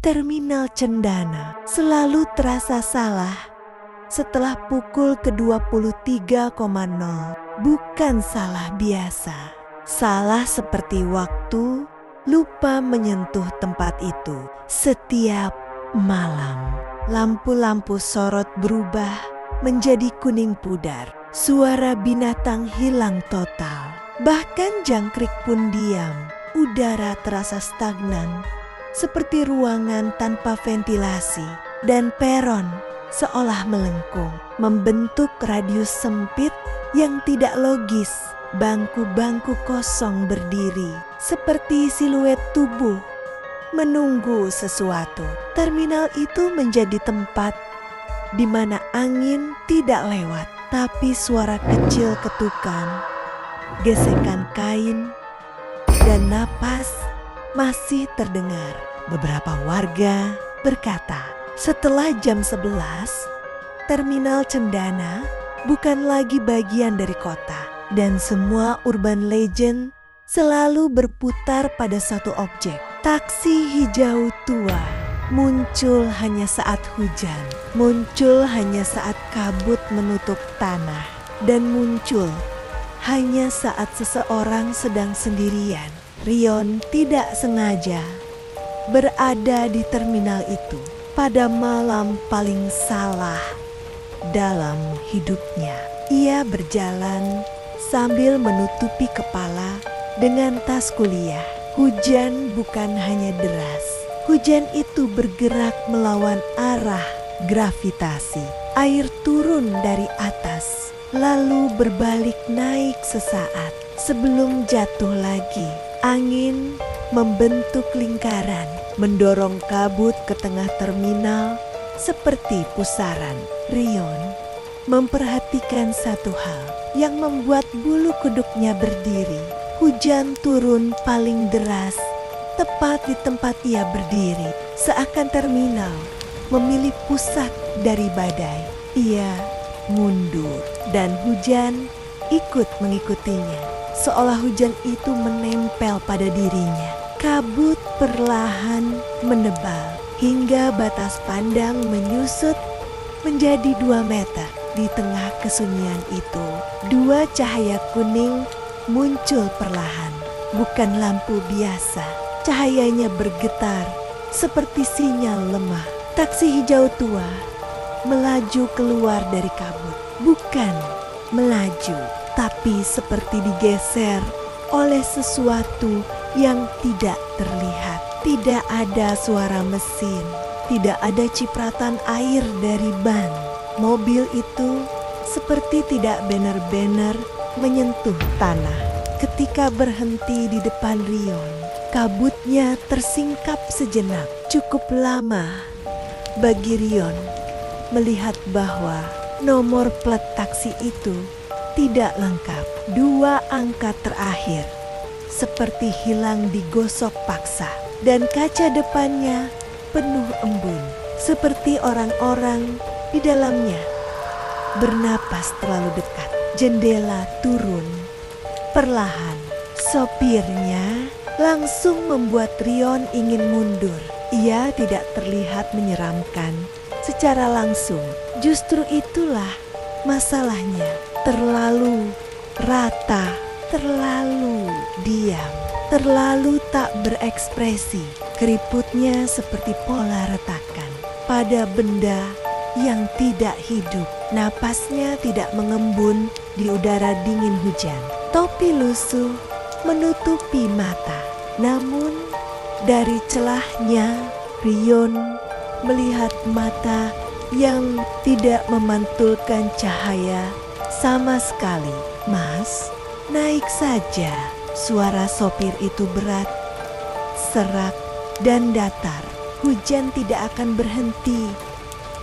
Terminal Cendana selalu terasa salah setelah pukul ke-23.00. Bukan salah biasa. Salah seperti waktu lupa menyentuh tempat itu. Setiap malam, lampu-lampu sorot berubah menjadi kuning pudar. Suara binatang hilang total. Bahkan jangkrik pun diam. Udara terasa stagnan, seperti ruangan tanpa ventilasi. Dan peron seolah melengkung, membentuk radius sempit yang tidak logis. Bangku-bangku kosong berdiri, seperti siluet tubuh menunggu sesuatu. Terminal itu menjadi tempat di mana angin tidak lewat, tapi suara kecil ketukan, gesekan kain, dan napas masih terdengar. Beberapa warga berkata, setelah jam 11, Terminal Cendana bukan lagi bagian dari kota. Dan semua urban legend selalu berputar pada satu objek. Taksi hijau tua muncul hanya saat hujan, muncul hanya saat kabut menutup tanah, dan muncul hanya saat seseorang sedang sendirian. Rion tidak sengaja berada di terminal itu pada malam paling salah dalam hidupnya. Ia berjalan sambil menutupi kepala dengan tas kuliah. Hujan bukan hanya deras. Hujan itu bergerak melawan arah gravitasi. Air turun dari atas, lalu berbalik naik sesaat sebelum jatuh lagi. Angin membentuk lingkaran, mendorong kabut ke tengah terminal seperti pusaran. Rion memperhatikan satu hal yang membuat bulu kuduknya berdiri. Hujan turun paling deras tepat di tempat ia berdiri, seakan terminal memilih pusat dari badai. Ia mundur dan hujan ikut mengikutinya, seolah hujan itu menempel pada dirinya. Kabut perlahan menebal hingga batas pandang menyusut menjadi 2 meter. Di tengah kesunyian itu, 2 cahaya kuning muncul perlahan. Bukan lampu biasa, cahayanya bergetar seperti sinyal lemah. Taksi hijau tua melaju keluar dari kabut. Bukan melaju, tapi seperti digeser oleh sesuatu yang tidak terlihat. Tidak ada suara mesin, tidak ada cipratan air dari ban. Mobil itu seperti tidak benar-benar menyentuh tanah. Ketika berhenti di depan Rion, kabutnya tersingkap sejenak. Cukup lama bagi Rion melihat bahwa nomor plat taksi itu tidak lengkap. 2 angka terakhir seperti hilang digosok paksa, dan kaca depannya penuh embun, seperti orang-orang di dalamnya bernapas terlalu dekat. Jendela turun perlahan. Sopirnya langsung membuat Rion ingin mundur. Ia tidak terlihat menyeramkan secara langsung. Justru itulah masalahnya. Terlalu rata, terlalu diam, terlalu tak berekspresi. Keriputnya seperti pola retakan pada benda yang tidak hidup. Napasnya tidak mengembun di udara dingin hujan. Topi lusuh menutupi mata. Namun dari celahnya Rion melihat mata yang tidak memantulkan cahaya sama sekali. "Mas, naik saja." Suara sopir itu berat, serak, dan datar. Hujan tidak akan berhenti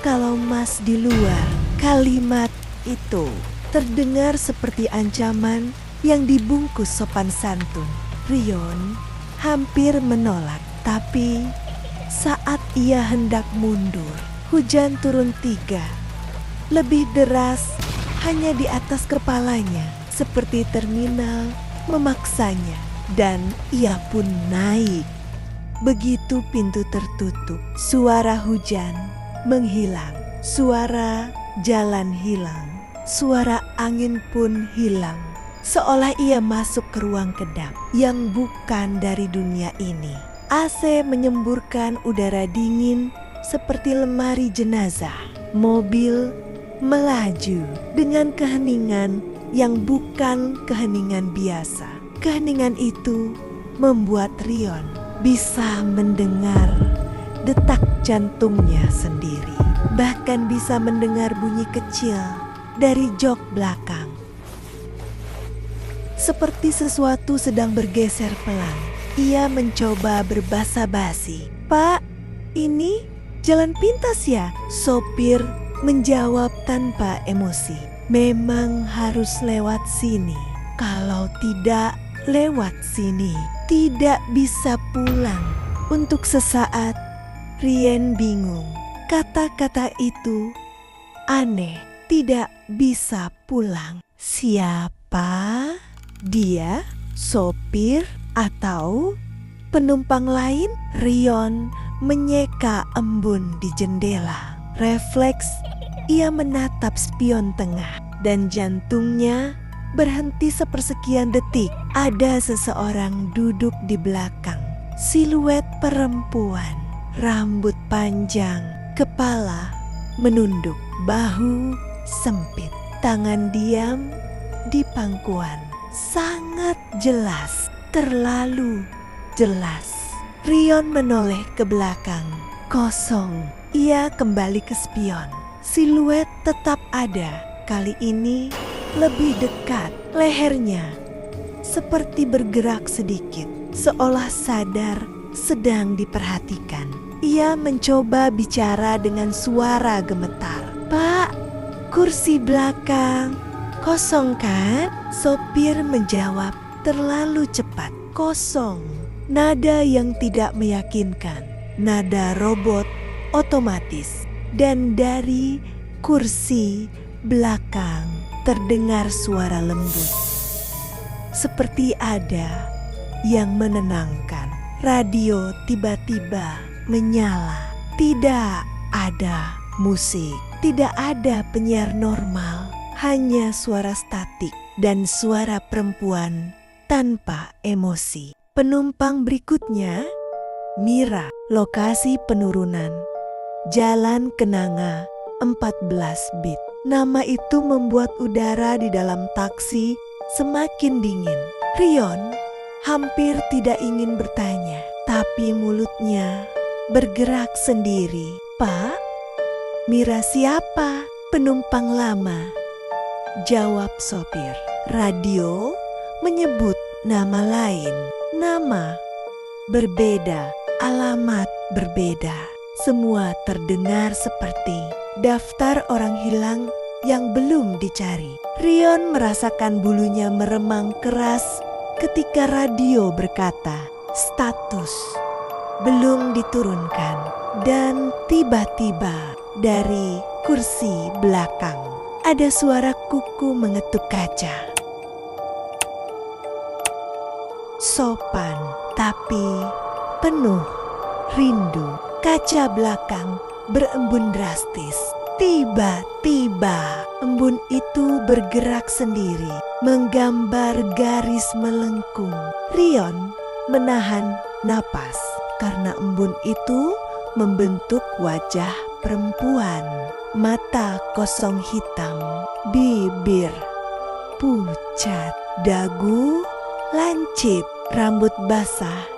kalau Mas di luar. Kalimat itu terdengar seperti ancaman yang dibungkus sopan santun. Rion hampir menolak, tapi saat ia hendak mundur, hujan turun 3. Lebih deras hanya di atas kepalanya, seperti terminal memaksanya, dan ia pun naik. Begitu pintu tertutup, suara hujan menghilang, suara jalan hilang, suara angin pun hilang. Seolah ia masuk ke ruang kedap yang bukan dari dunia ini. AC menyemburkan udara dingin seperti lemari jenazah. Mobil melaju dengan keheningan yang bukan keheningan biasa. Keheningan itu membuat Rion bisa mendengar detak jantungnya sendiri. Bahkan bisa mendengar bunyi kecil dari jok belakang. Seperti sesuatu sedang bergeser pelan. Ia mencoba berbasa-basi. "Pak, ini jalan pintas ya?" Sopir menjawab tanpa emosi. "Memang harus lewat sini. Kalau tidak lewat sini, tidak bisa pulang." Untuk sesaat, Rian bingung. Kata-kata itu aneh, tidak bisa pulang. Siapa? Dia, sopir, atau penumpang lain? Rion menyeka embun di jendela. Refleks, ia menatap spion tengah dan jantungnya berhenti sepersekian detik. Ada seseorang duduk di belakang. Siluet perempuan, rambut panjang, kepala menunduk, bahu sempit, tangan diam di pangkuan. Sangat jelas, terlalu jelas. Rion menoleh ke belakang, kosong. Ia kembali ke spion. Siluet tetap ada, kali ini lebih dekat. Lehernya seperti bergerak sedikit, seolah sadar sedang diperhatikan. Ia mencoba bicara dengan suara gemetar. "Pak, kursi belakang kosong kan?" Sopir menjawab terlalu cepat. "Kosong." Nada yang tidak meyakinkan. Nada robot otomatis. Dan dari kursi belakang terdengar suara lembut. Seperti ada yang menenangkan. Radio tiba-tiba menyala. Tidak ada musik. Tidak ada penyiar normal. Hanya suara statik dan suara perempuan tanpa emosi. Penumpang berikutnya, Mira. Lokasi penurunan, Jalan Kenanga 14 bit. Nama itu membuat udara di dalam taksi semakin dingin. Rion hampir tidak ingin bertanya, tapi mulutnya bergerak sendiri. "Pak, Mira siapa?" "Penumpang lama," jawab sopir. Radio menyebut nama lain. Nama berbeda, alamat berbeda. Semua terdengar seperti daftar orang hilang yang belum dicari. Rion merasakan bulunya meremang keras ketika radio berkata, "Status belum diturunkan." Dan tiba-tiba dari kursi belakang ada suara kuku mengetuk kaca. Sopan tapi penuh rindu. Kaca belakang berembun drastis. Tiba-tiba embun itu bergerak sendiri, menggambar garis melengkung. Rion menahan napas karena embun itu membentuk wajah perempuan. Mata kosong hitam, bibir pucat, dagu lancip, rambut basah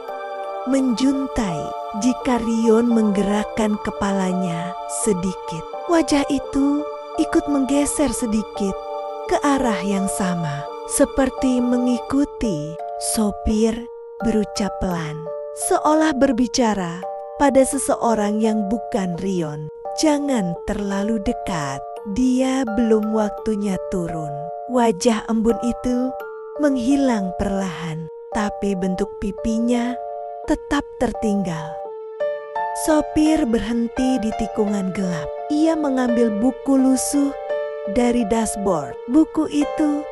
menjuntai jika Rion menggerakkan kepalanya sedikit. Wajah itu ikut menggeser sedikit ke arah yang sama, seperti mengikuti. Sopir berucap pelan, seolah berbicara pada seseorang yang bukan Rion. "Jangan terlalu dekat, dia belum waktunya turun." Wajah embun itu menghilang perlahan, tapi bentuk pipinya tetap tertinggal. Sopir berhenti di tikungan gelap. Ia mengambil buku lusuh dari dashboard. Buku itu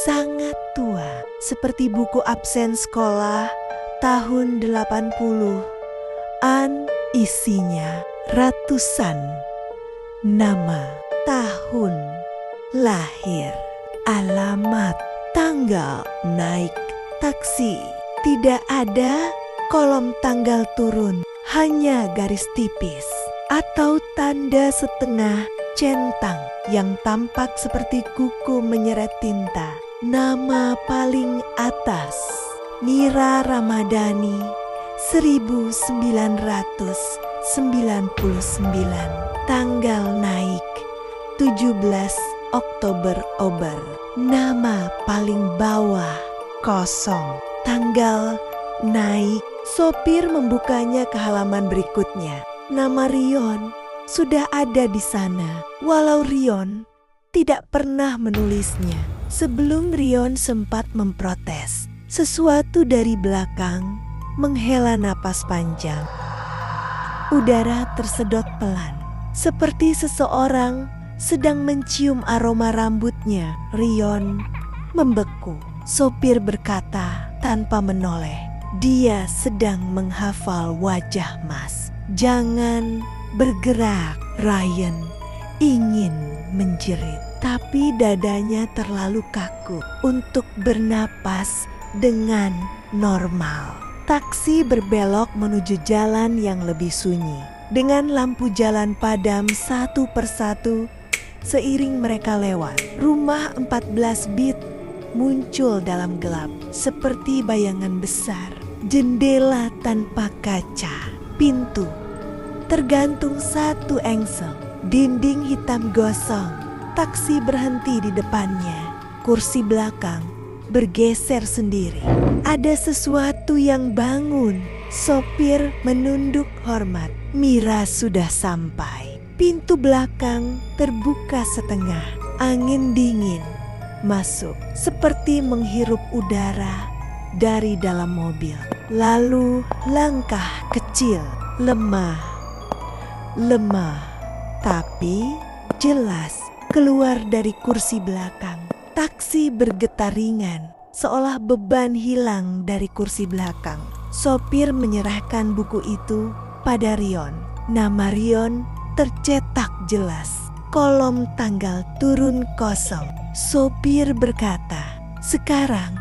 sangat tua, seperti buku absen sekolah tahun 80 isinya ratusan nama, tahun lahir, alamat, tanggal naik taksi. Tidak ada kolom tanggal turun, hanya garis tipis atau tanda setengah centang yang tampak seperti kuku menyeret tinta. Nama paling atas, Mira Ramadhani, 1999. Tanggal naik 17 Oktober. Nama paling bawah kosong. Tanggal naik. Sopir membukanya ke halaman berikutnya. Nama Rion sudah ada di sana, walau Rion tidak pernah menulisnya. Sebelum Rion sempat memprotes, sesuatu dari belakang menghela napas panjang. Udara tersedot pelan, seperti seseorang sedang mencium aroma rambutnya. Rion membeku. Sopir berkata tanpa menoleh, "Dia sedang menghafal wajah Mas. Jangan bergerak." Ryan ingin menjerit, tapi dadanya terlalu kaku untuk bernapas dengan normal. Taksi berbelok menuju jalan yang lebih sunyi. Dengan lampu jalan padam satu persatu, seiring mereka lewat, rumah 14 bit muncul dalam gelap seperti bayangan besar. Jendela tanpa kaca, pintu tergantung satu engsel, dinding hitam gosong. Taksi berhenti di depannya. Kursi belakang bergeser sendiri. Ada sesuatu yang bangun. Sopir menunduk hormat. Mira sudah sampai. Pintu belakang terbuka setengah. Angin dingin masuk seperti menghirup udara dari dalam mobil. Lalu langkah kecil, lemah, tapi jelas keluar dari kursi belakang. Taksi bergetar ringan, seolah beban hilang dari kursi belakang. Sopir menyerahkan buku itu pada Rion. Nama Rion tercetak jelas. Kolom tanggal turun kosong. Sopir berkata, "Sekarang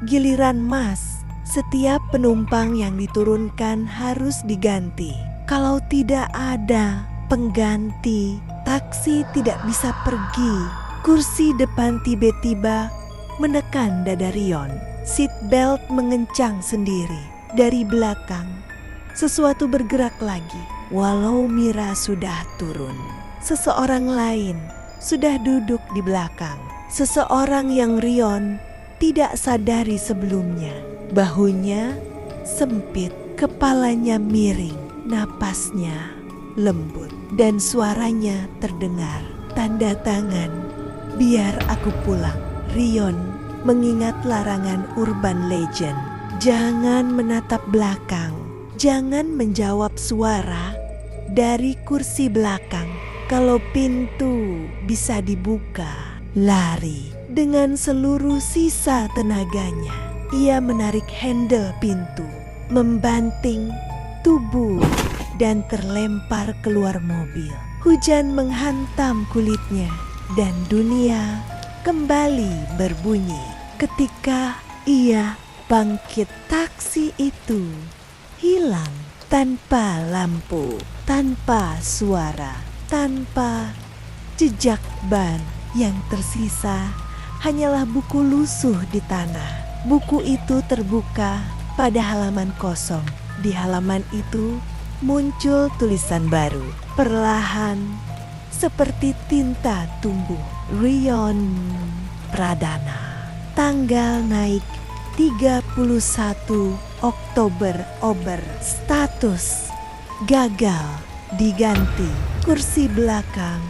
giliran Mas. Setiap penumpang yang diturunkan harus diganti. Kalau tidak ada pengganti, taksi tidak bisa pergi." Kursi depan tiba-tiba menekan dada Rion. Seat belt mengencang sendiri. Dari belakang, sesuatu bergerak lagi. Walau Mira sudah turun, seseorang lain sudah duduk di belakang. Seseorang yang Rion tidak sadari sebelumnya. Bahunya sempit, kepalanya miring, napasnya lembut, dan suaranya terdengar. Tanda tangan, "Biar aku pulang." Rion mengingat larangan urban legend. Jangan menatap belakang, jangan menjawab suara dari kursi belakang. Kalau pintu bisa dibuka, lari. Dengan seluruh sisa tenaganya, ia menarik handle pintu, membanting tubuh, dan terlempar keluar mobil. Hujan menghantam kulitnya, dan dunia kembali berbunyi. Ketika ia bangkit, taksi itu hilang tanpa lampu, tanpa suara, tanpa jejak ban. Yang tersisa hanyalah buku lusuh di tanah. Buku itu terbuka pada halaman kosong. Di halaman itu muncul tulisan baru. Perlahan, seperti tinta tumbuh. Rion Pradana. Tanggal naik 31 Oktober. Status gagal diganti. Kursi belakang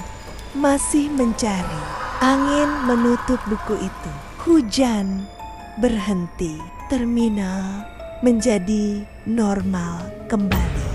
masih mencari. Angin menutup buku itu. Hujan berhenti. Terminal menjadi normal kembali.